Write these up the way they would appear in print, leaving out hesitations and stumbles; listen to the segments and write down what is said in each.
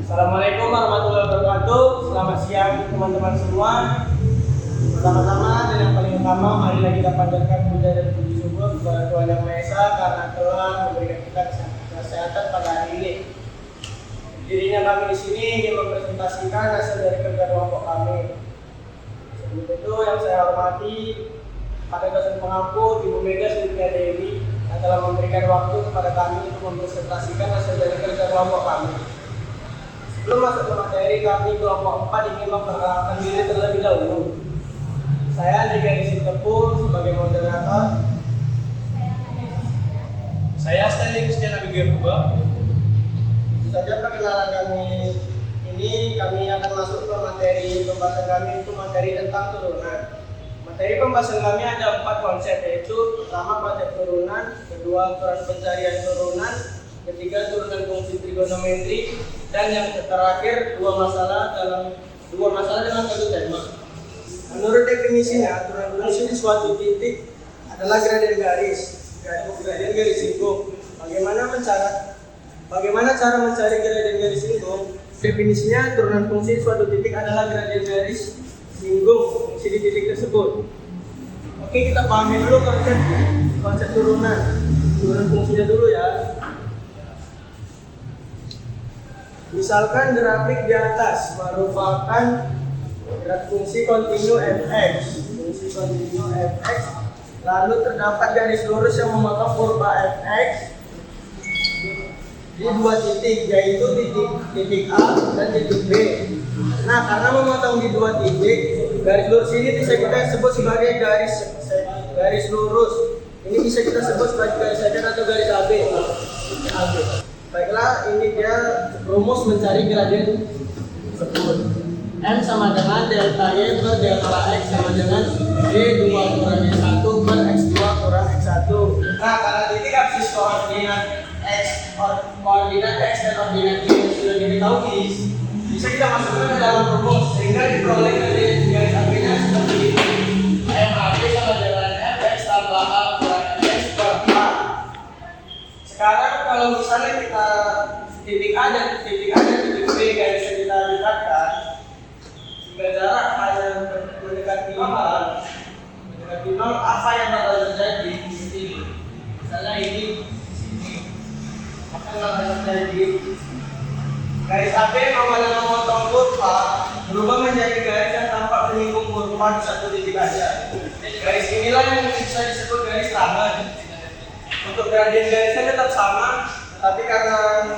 Assalamualaikum warahmatullahi wabarakatuh. Selamat siang teman-teman semua. Pertama-tama dan yang paling utama, marilah kita panjatkan puja dan puji syukur kepada Tuhan Yang Maha Esa karena telah memberikan kita kesehatan pada hari ini. Dirinya kami di sini ingin mempresentasikan hasil dari kerja kelompok kami. Sebelum itu yang saya hormati pada dosen pengampu Ibu Mega Sylvia Dewi yang telah memberikan waktu kepada kami untuk mempresentasikan hasil dari kerja kelompok kami. Sebelum masuk ke materi, kami kelompok 4 ingin memperkenalkan diri terlebih dahulu. Saya Andri Ganesin Tepur sebagai moderator. Saya Stanley Christian Abigail Kuba. Itu saja perkenalan kami ini. Kami akan masuk ke materi pembahasan kami, itu materi tentang turunan. Materi pembahasan kami ada 4 konsep, yaitu pertama konsep turunan, kedua ukuran pencarian turunan, ketiga turunan fungsi trigonometri, dan yang terakhir dua masalah dengan satu tema. Menurut definisinya, aturan fungsi di suatu titik adalah gradien garis singgung. Bagaimana cara mencari gradien garis singgung? Definisinya, turunan fungsi di suatu titik adalah gradien garis singgung fungsi di titik tersebut. Oke, kita pahami dulu konsep turunan fungsinya dulu ya. Misalkan grafik di atas merupakan fungsi kontinu fx, lalu terdapat garis lurus yang memotong kurva fx di dua titik, yaitu titik A dan titik B. Nah, karena memotong di dua titik, garis lurus ini bisa kita sebut sebagai garis lurus. Ini bisa kita sebut sebagai garis segmen atau garis AB. Baiklah, ini dia rumus mencari gradien tersebut. M sama dengan delta Y per delta X sama dengan D2 kurangi 1 per X2 kurang X1. Nah, karena titik absis koordinat X dan koordinat Y sudah diketahui, bisa kita masukkan ke dalam rumus sehingga diperoleh gradien garis AB-nya seperti ini. MAB sama dengan Fx tambah A kurang Fx per A. Sekarang kalau misalnya kita titik A dan titik B garisnya kita dekatkan, jika jarak hanya mendekati 0, apa yang bakal terjadi di sini? Misalnya ini, maka bakal terjadi garis AB dengan memotong kurva berubah menjadi garis yang tampak menyinggung kurva di satu titik aja. Garis inilah yang bisa disebut garis tangan. Untuk gradien garisnya tetap sama, tapi karena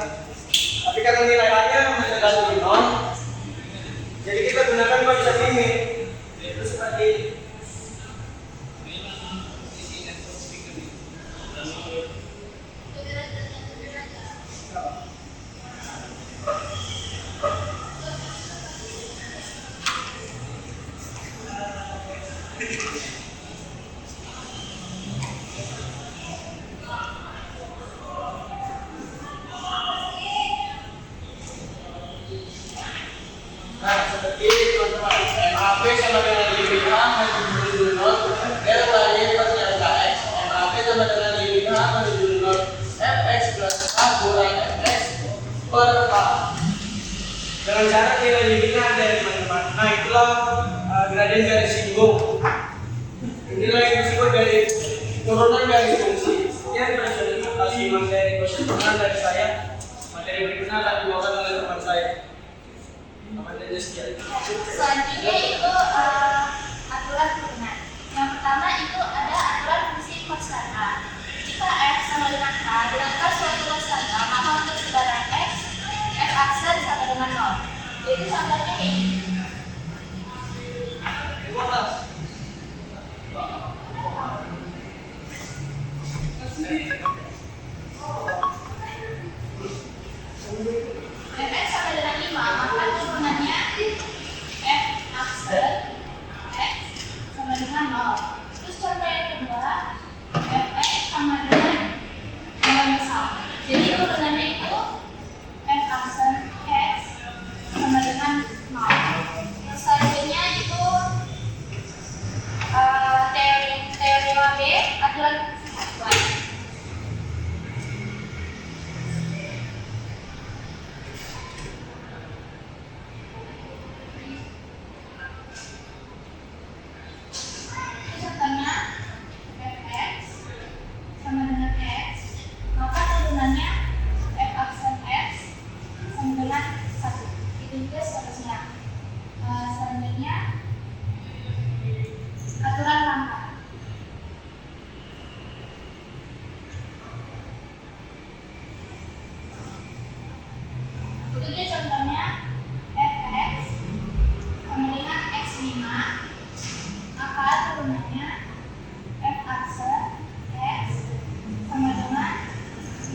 nilai A-nya mendekati 0, jadi kita gunakan konsep ini, yaitu seperti seperti ini teman-teman. MAB sama dengan limit A menuju 0, delta Y per delta X. MAB sama dengan limit A menuju 0, Fx plus A kurang Fx per A. Dengan cara nilai limitnya ada teman-teman. Nah, itulah gradien garis singgung. Inilah yang disebut dari turunan garis fungsi. Sekian presentasi materi turunan dari saya. Materi berikutnya akan dibawakan oleh teman saya. Selanjutnya itu aturan turunan. Yang pertama itu ada aturan fungsi konstanta. Jika F sama dengan K dengan suatu konstanta, maka untuk sebaran X, F aksen sama dengan 0. Jadi contohnya ini. Fx sama dengan 5, maka turunannya F aksen X sama dengan 0. Terus contoh yang kedua, Fx sama dengan 0 misal. Jadi turunannya itu F aksen X sama dengan 0. Itu seterusnya. Selanjutnya aturan pangkat. Itu contohnya fx sama dengan x5, maka turunannya f akse x sama dengan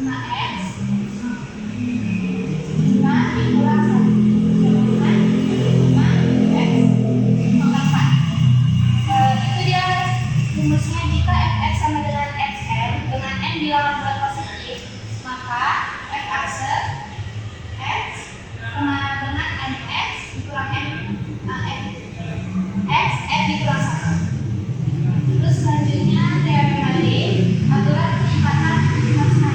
5x 5 dikurang 1 sama dengan 5x pangkat 4. Itu dia rumusnya. Jika fx sama dengan xn dengan n bilangan bulat positif, maka f akse x sama dengan nx dikurang x dikurang 1. Terus selanjutnya teorem balik, aturan penempatan maksimal.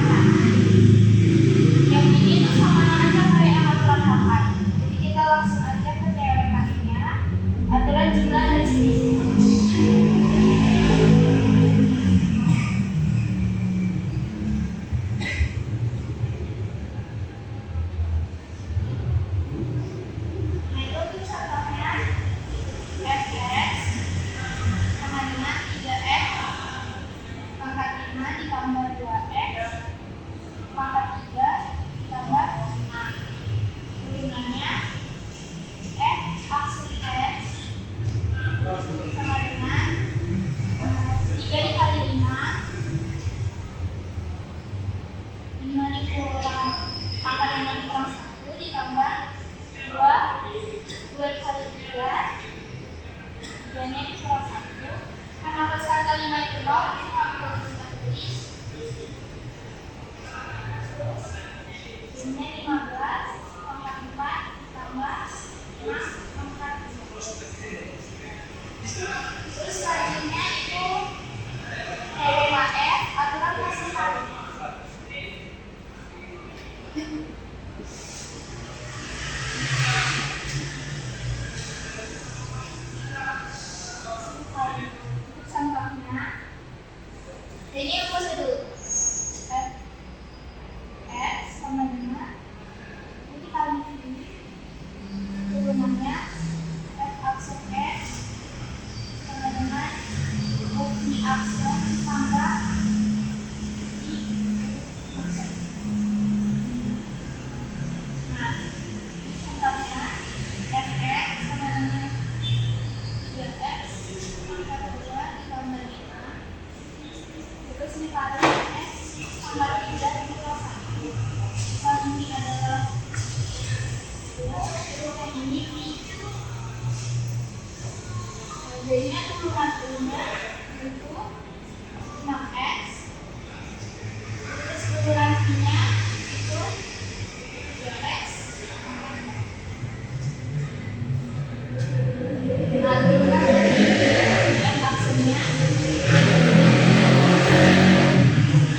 Yang ini tuh sama aja kayak yang aturan pangkat. Jadi kita langsung aja ke teorem baliknya, aturan jumlah dan jenis. Nah itu tuh contohnya fx sama dengan 3x pangkat 5 ditambah 2x pangkat 3 ditambah 5. Turunannya f akse x sama dengan 3 dikali 5 dikurang pangkat 5 dikurang 1 ditambah 2 dikali 3 2-nya dikurang 1. Karena persangka 5 itu nol, kita ambil kita tulis. Terus ini 15 pangkat 4 ditambah 5 pangkat 2. Terus selanjutnya itu teorema F, aturan masih kali. Contohnya, ini yang prosedur f x sama dengan ini dikali ini turunannya f akse x sama dengan y akse tambah y akse. Nah, contohnya fx sama dengan 3x pangkat 2 ditambah 5. Terus dikali x tambah 3 dikurang 1. Kalau ini adalah 2, ini jadinya turunan-turunnya itu 6x. Terus turunan nya itu 3x. Nah, turunan dari f aksenya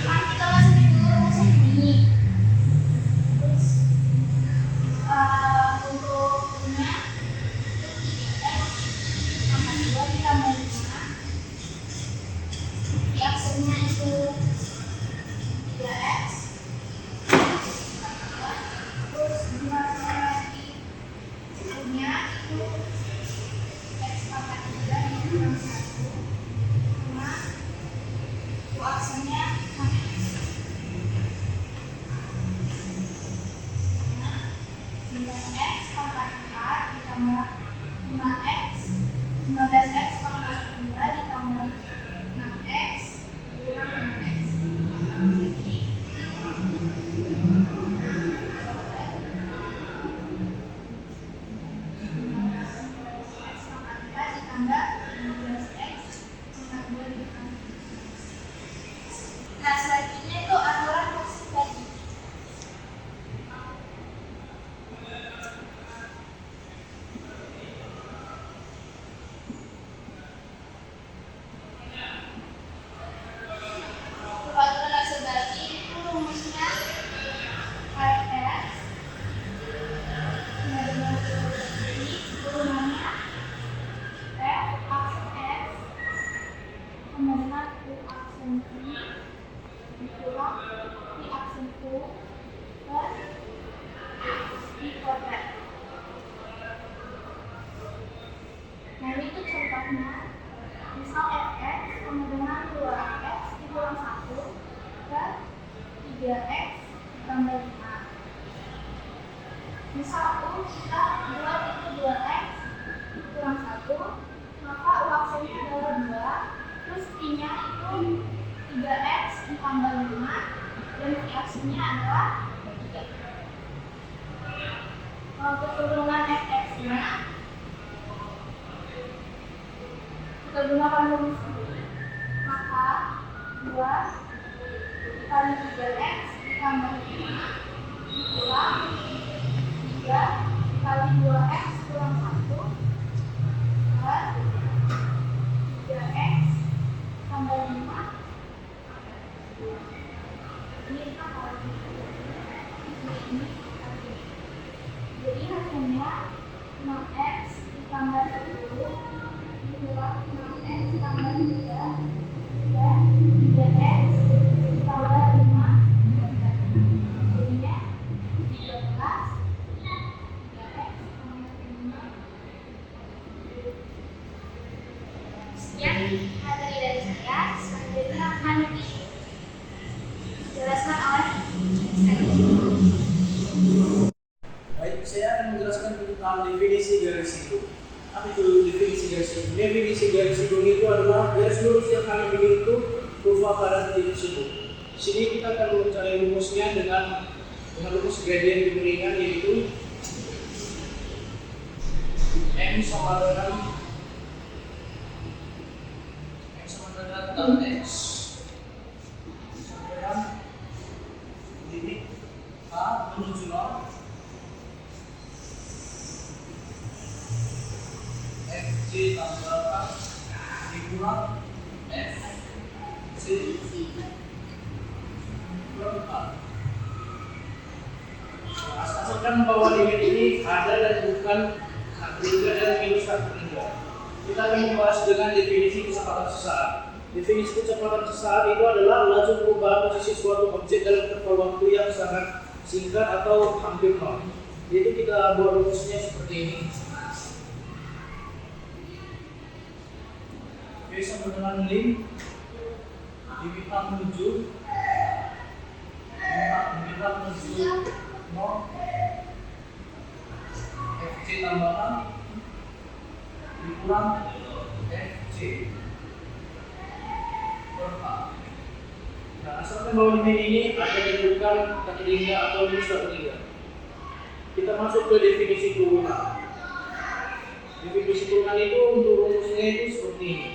kan kita masih dulu rumusnya ini. Terus untuk nya itu 3x pangkat 2 ditambah 5. Di aksenya itu 3x. Terus dimasukkan lagi nya itu x pangkat 3 dikurang 1 sama aksenya 6x. Nah, 9x pangkat 4 ditambah 5x 15x pangkat 2 ditambah 6x dikurang 5x. Jadi x pangkat 4 ditambah 15x pangkat 2 ditambah. Nah, selanjutnya itu aturan maksud bagi. Untuk aturan maksud bagi itu rumusnya fx sama dengan ini turunannya f akse x sama dengan u akse y dikurang y akse u plus y kuadrat. contohnya, misal fx sama dengan 2x dikurang 1 dan 3x ditambah 5. Misal U kita buat itu 2x kurang 1, maka U aksennya adalah 2, terus I-nya itu 3x ditambah 5, dan I aksennya adalah 3. Kalau keturunan fx-nya, kita gunakan rumus ini, maka 2 kali 3x ditambah 5 kurang 3 kali 2x kurang 1 dan 3x tambah 5. Ini kita kalau ini jadi hasilnya 6x ditambah 10 kurang 6x tambah 3 dan 3x ditambah 5 jadinya 13. Sekian materi dari saya. Selanjutnya akan dijelaskan oleh Baik, saya akan menjelaskan tentang definisi garis hitung. Apa itu definisi garis hitung? Definisi garis hitung itu adalah garis lurus yang kami bikin itu kurva pada titik situ. Di sini kita akan mencari rumusnya dengan rumus gradient kemiringan, yaitu M sama dengan tan X sama dengan titik A menuju 0 FC tambah dikurang FC kurang A. Asalkan bahwa limit ini ada dan bukan ∑ dan minus ∑. Kita akan membahas dengan definisi kecepatan sesaat. Definisi kecepatan sesaat itu adalah laju perubahan posisi suatu objek dalam interval waktu yang sangat singkat atau hampir nol. Jadi kita buat rumusnya seperti ini. V sama dengan lim diminta menuju 0 FC tambahan dikurang FC per A. Nah, asalkan bahwa limit ini ada dan bukan kaki lingga atau minus kaki lingga. Kita masuk ke definisi turunan. Definisi turunan itu untuk rumusnya itu seperti ini.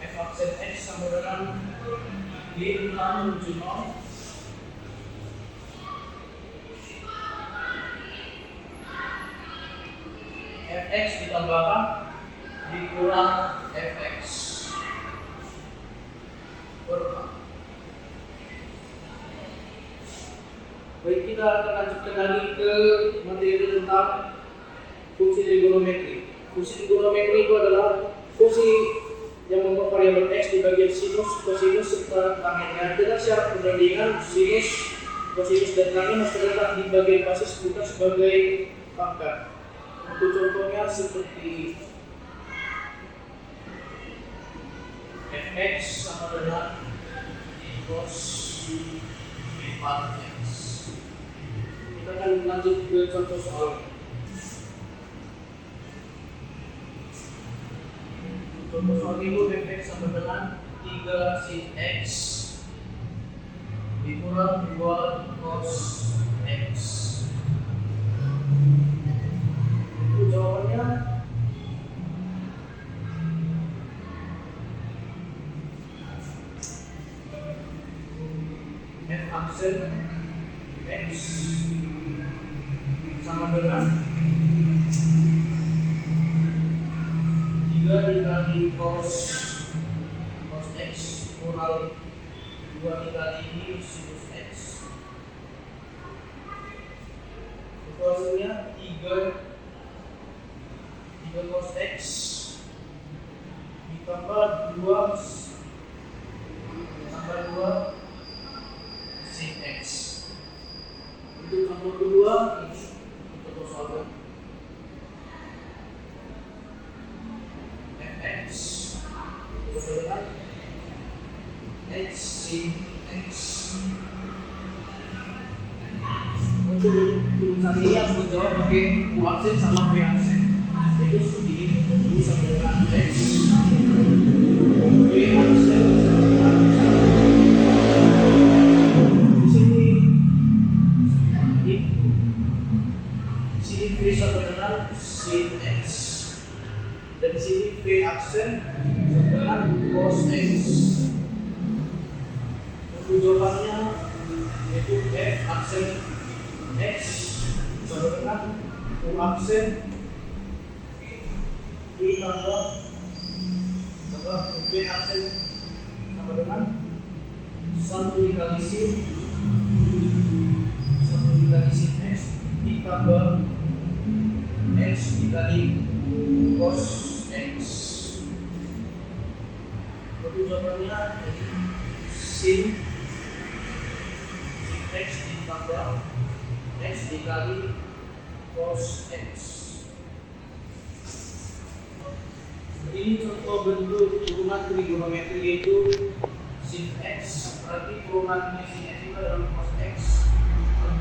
F aksen X sama dengan D menuju 0 fx ditambahkan dikurang fx per A. Baik, kita akan lanjutkan lagi ke materi tentang fungsi trigonometri. Fungsi trigonometri itu adalah fungsi yang membuat variabel x di bagian sinus, kosinus, serta tangennya dengan syarat perbandingan sinus, kosinus, dan tangen harus terletak di bagian basis bukan sebagai pangkat. Untuk contohnya seperti fx sama dengan cos 4x. Kita akan lanjut ke contoh soal. Contoh soal itu fx sama dengan 3 sin x dikurang 2 cos x. Itu jawabannya f aksen x sama dengan 3 dikali cos x kurang 2 dikali sinus x. Itu hasilnya 3 cos x ditambah 2 sin x. Untuk contoh kedua ini tulisan ini harus dijawab pakai U aksen sama V aksen. Jadi seperti ini sama dengan X, V aksen. Di sini V sama dengan sin X, dan di sini V aksen sama dengan cos X. Untuk jawabannya yaitu F aksen X sama dengan U aksen I tambah V aksen sama dengan 1 dikali sin X ditambah X dikali cos X. Untuk jawabannya sin X ditambah X dikali cos X. Ini contoh bentuk turunan trigonometri yaitu sin X, berarti turunannya sin X itu adalah cos X.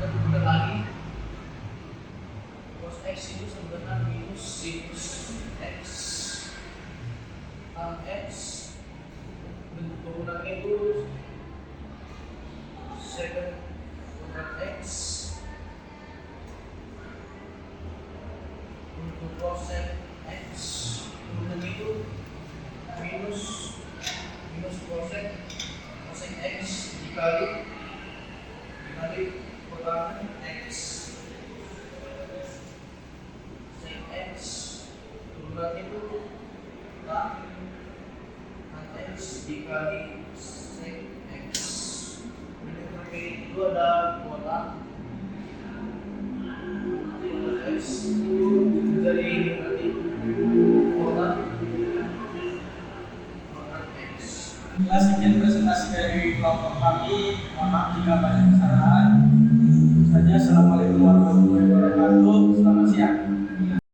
Kita lagi cos X itu sama dengan minus sin X. Tan X bentuk turunannya itu secant X untuk cosec X turunannya itu minus cosec X dikali kurangan X. Sec X turunannya itu tan X dikali sec X. Itu ada kuota X jadi nanti kuota X. Sekian presentasi dari kelompok kami. Mohon maaf jika banyak kesalahan. Saja. Assalamualaikum warahmatullahi wabarakatuh.